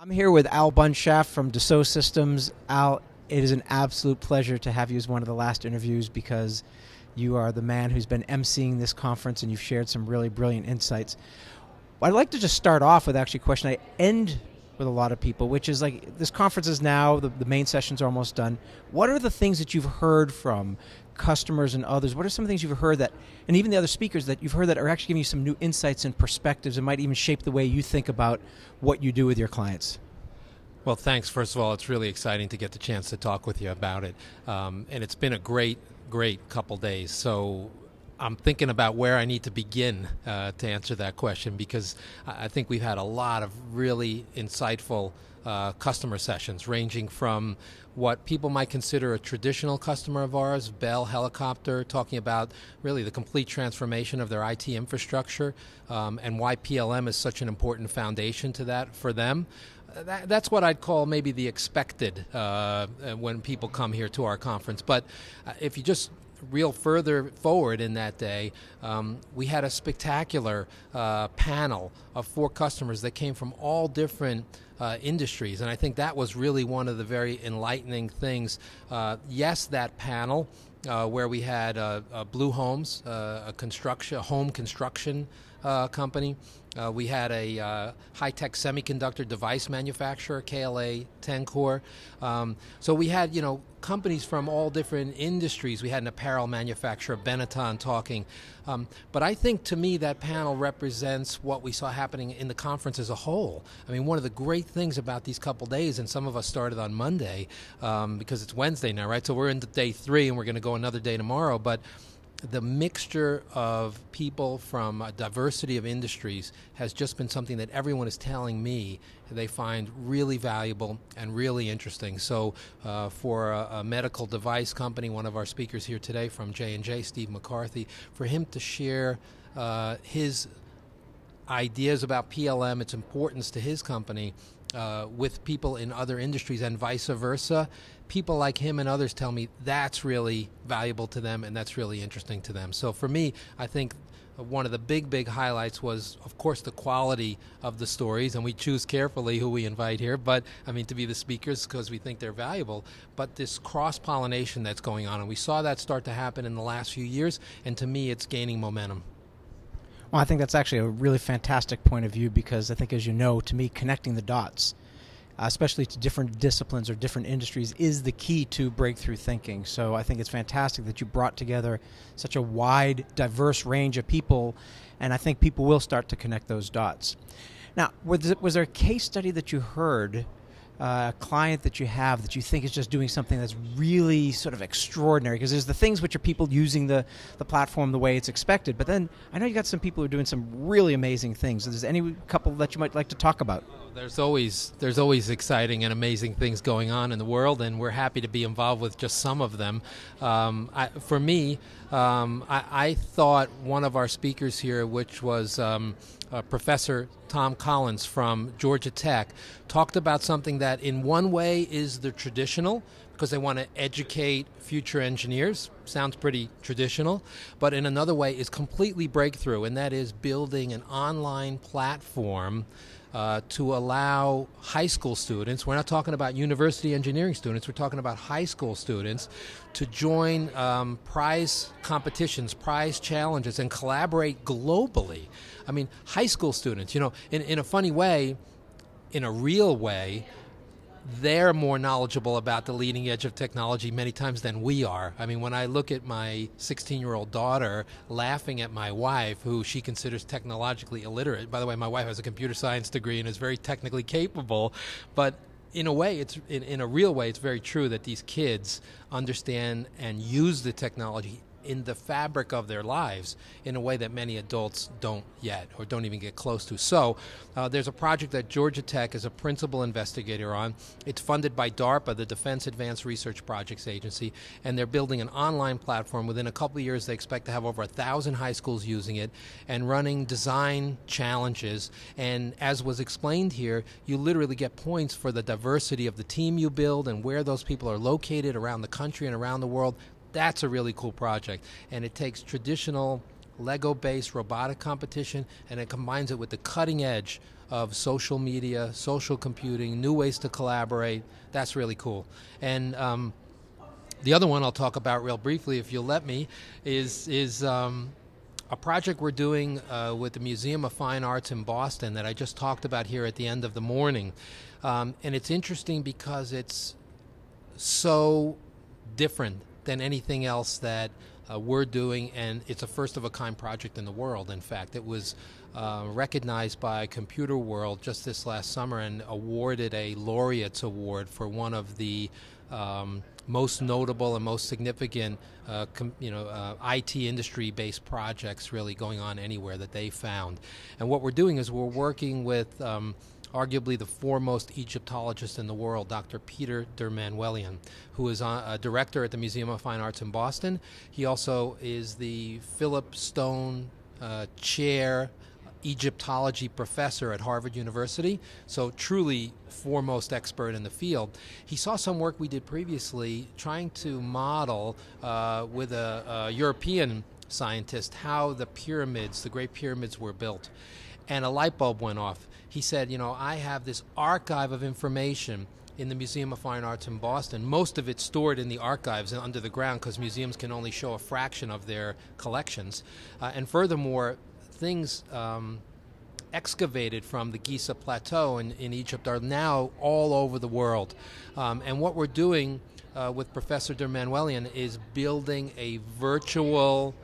I'm here with Al Bunshaft from Dassault Systems. Al, it is an absolute pleasure to have you as one of the last interviews because you are the man who's been emceeing this conference and you've shared some really brilliant insights. I'd like to just start off with actually a question I end with a lot of people, which is like, this conference is now, the main sessions are almost done. What are the things that you've heard from customers and others? What are some of the things you've heard that, and even the other speakers that you've heard that are actually giving you some new insights and perspectives and might even shape the way you think about what you do with your clients? Well, thanks. First of all, it's really exciting to get the chance to talk with you about it. And it's been a great couple days. So I'm thinking about where I need to begin to answer that question, because I think we've had a lot of really insightful customer sessions, ranging from what people might consider a traditional customer of ours, Bell Helicopter, talking about really the complete transformation of their IT infrastructure and why PLM is such an important foundation to that for them. That's what I'd call maybe the expected when people come here to our conference. But if you just reel further forward in that day, we had a spectacular panel of 4 customers that came from all different industries, and I think that was really one of the very enlightening things. Yes, that panel where we had Blue Homes, a home construction company. We had a high-tech semiconductor device manufacturer, KLA Tencor. So we had, companies from all different industries. We had an apparel manufacturer, Benetton, talking. But I think, to me, that panel represents what we saw happening in the conference as a whole. I mean, one of the great things about these couple days, and some of us started on Monday, because it's Wednesday now, right? So we're into day 3, and we're going to go another day tomorrow. But the mixture of people from a diversity of industries has just been something that everyone is telling me they find really valuable and really interesting. So for a medical device company, one of our speakers here today from J&J, Steve McCarthy, for him to share his ideas about PLM, its importance to his company, with people in other industries and vice versa, people like him and others tell me that's really valuable to them and that's really interesting to them. So for me, I think one of the big highlights was, of course, the quality of the stories, and we choose carefully who we invite here, but I mean, to be the speakers because we think they're valuable, but this cross-pollination that's going on, and we saw that start to happen in the last few years, and to me, it's gaining momentum. Well, I think that's actually a really fantastic point of view because I think, as you know, to me, connecting the dots, especially to different disciplines or different industries, is the key to breakthrough thinking. So I think it's fantastic that you brought together such a wide, diverse range of people, and I think people will start to connect those dots. Now, was there a case study that you heard, a client that you have that you think is just doing something that's really sort of extraordinary? Because there's the things which are people using the platform the way it's expected, but then I know you got some people who are doing some really amazing things. Is there any couple that you might like to talk about? There's always exciting and amazing things going on in the world, and we're happy to be involved with just some of them. For me, I thought one of our speakers here, which was Professor Tom Collins from Georgia Tech, talked about something that in one way is the traditional, because they want to educate future engineers. Sounds pretty traditional. But in another way is completely breakthrough, and that is building an online platform to allow high school students, we're not talking about university engineering students, we're talking about high school students, to join prize competitions, prize challenges, and collaborate globally. I mean, high school students, in a funny way, in a real way, they're more knowledgeable about the leading edge of technology many times than we are. I mean, when I look at my 16-year-old daughter laughing at my wife, who she considers technologically illiterate. By the way, my wife has a computer science degree and is very technically capable, but in a way, in a real way, it's very true that these kids understand and use the technology in the fabric of their lives in a way that many adults don't yet, or don't even get close to. So there's a project that Georgia Tech is a principal investigator on. It's funded by DARPA, the Defense Advanced Research Projects Agency, and they're building an online platform. Within a couple of years, they expect to have over 1,000 high schools using it and running design challenges. And as was explained here, you literally get points for the diversity of the team you build and where those people are located around the country and around the world. That's a really cool project, and it takes traditional Lego-based robotic competition, and it combines it with the cutting edge of social media, social computing, new ways to collaborate. That's really cool. And the other one I'll talk about real briefly, if you'll let me, is a project we're doing with the Museum of Fine Arts in Boston that I just talked about here at the end of the morning. And it's interesting because it's so different than anything else that we're doing, and it's a first-of-a-kind project in the world. In fact, it was recognized by Computer World just this last summer and awarded a Laureates Award for one of the most notable and most significant IT industry-based projects really going on anywhere that they found. And what we're doing is we're working with arguably the foremost Egyptologist in the world, Dr. Peter Dermanwelian, who is a director at the Museum of Fine Arts in Boston. He also is the Philip Stone Chair Egyptology professor at Harvard University, so truly foremost expert in the field. He saw some work we did previously trying to model with a European scientist how the pyramids, the Great Pyramids, were built. And a light bulb went off. He said, I have this archive of information in the Museum of Fine Arts in Boston. Most of it's stored in the archives and under the ground because museums can only show a fraction of their collections. And furthermore, things excavated from the Giza Plateau in Egypt are now all over the world. And what we're doing with Professor Dermanwelian is building a virtual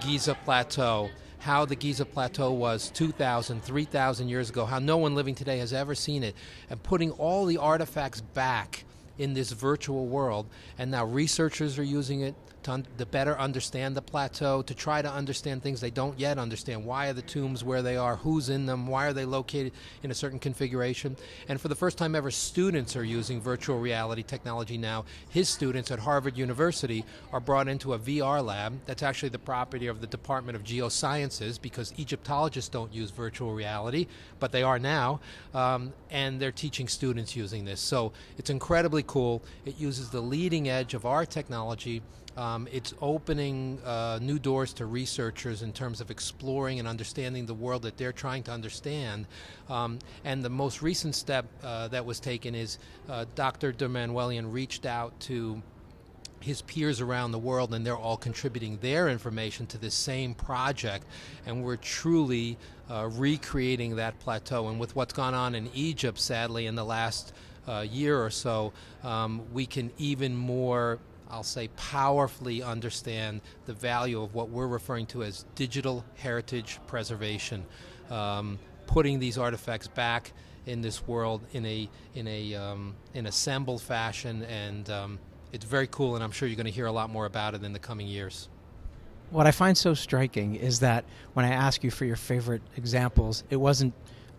Giza Plateau, how the Giza Plateau was 2,000, 3,000 years ago, how no one living today has ever seen it, and putting all the artifacts back in this virtual world. And now researchers are using it to better understand the plateau, to try to understand things they don't yet understand. Why are the tombs where they are? Who's in them? Why are they located in a certain configuration? And for the first time ever, students are using virtual reality technology now. His students at Harvard University are brought into a VR lab that's actually the property of the Department of Geosciences, because Egyptologists don't use virtual reality, but they are now, and they're teaching students using this. So it's incredibly cool. It uses the leading edge of our technology. It's opening new doors to researchers in terms of exploring and understanding the world that they're trying to understand. And the most recent step that was taken is Dr. Dermanwelian reached out to his peers around the world, and they're all contributing their information to this same project. And we're truly recreating that plateau. And with what's gone on in Egypt, sadly, in the last year or so, we can even more, I'll say, powerfully understand the value of what we're referring to as digital heritage preservation, putting these artifacts back in this world in an assembled fashion, and it's very cool, and I'm sure you're going to hear a lot more about it in the coming years. What I find so striking is that when I ask you for your favorite examples, it wasn't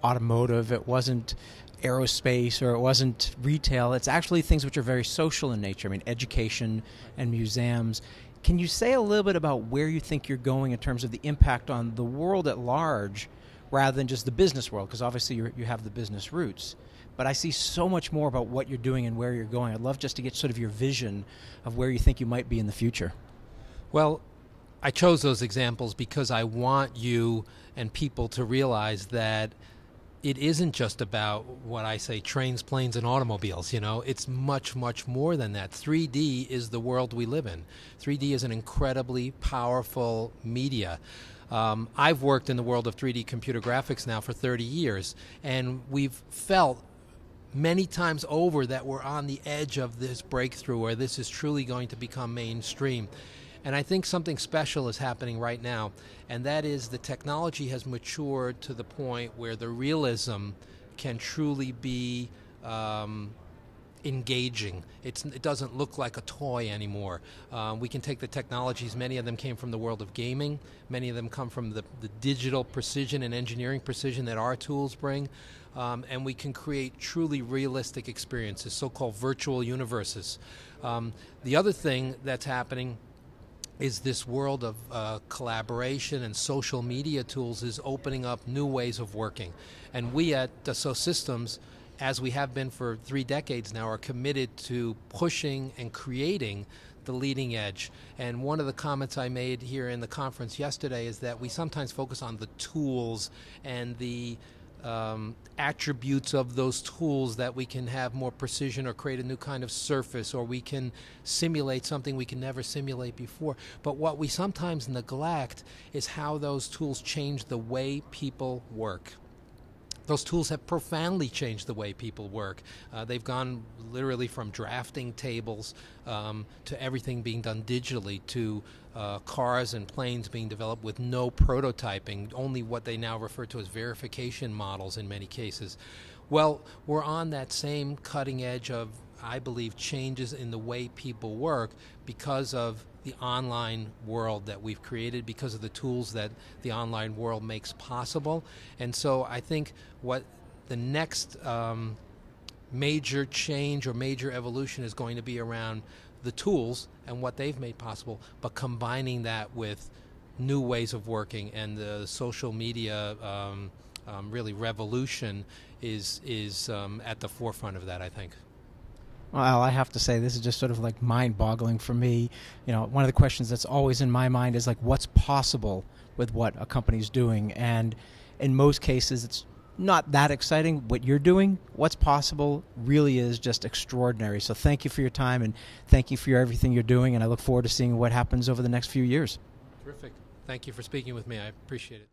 automotive, it wasn't aerospace, or it wasn't retail. It's actually things which are very social in nature. I mean, education and museums. Can you say a little bit about where you think you're going in terms of the impact on the world at large rather than just the business world? Because obviously you have the business roots. But I see so much more about what you're doing and where you're going. I'd love just to get sort of your vision of where you think you might be in the future. Well, I chose those examples because I want you and people to realize that it isn't just about what I say, trains, planes, and automobiles. It's much, much more than that. 3D is the world we live in. 3D is an incredibly powerful media. I've worked in the world of 3D computer graphics now for 30 years, and we've felt many times over that we're on the edge of this breakthrough, where this is truly going to become mainstream. And I think something special is happening right now, and that is the technology has matured to the point where the realism can truly be engaging. It doesn't look like a toy anymore. We can take the technologies, many of them came from the world of gaming, many of them come from the digital precision and engineering precision that our tools bring, and we can create truly realistic experiences, so-called virtual universes. The other thing that's happening is this world of collaboration and social media tools is opening up new ways of working. And we at Dassault Systems, as we have been for 3 decades now, are committed to pushing and creating the leading edge. And one of the comments I made here in the conference yesterday is that we sometimes focus on the tools and the attributes of those tools, that we can have more precision or create a new kind of surface, or we can simulate something we can never simulate before. But what we sometimes neglect is how those tools change the way people work. Those tools have profoundly changed the way people work. They've gone literally from drafting tables to everything being done digitally, to cars and planes being developed with no prototyping, only what they now refer to as verification models in many cases. Well, we're on that same cutting edge of, I believe, changes in the way people work because of the online world that we've created, because of the tools that the online world makes possible. And so I think what the next major change or major evolution is going to be around the tools and what they've made possible, but combining that with new ways of working. And the social media really revolution is at the forefront of that, I think. Well, I have to say, this is just sort of like mind-boggling for me. You know, one of the questions that's always in my mind is like, what's possible with what a company's doing? And in most cases, it's not that exciting what you're doing. What's possible really is just extraordinary. So thank you for your time, and thank you for everything you're doing, and I look forward to seeing what happens over the next few years. Terrific. Thank you for speaking with me. I appreciate it.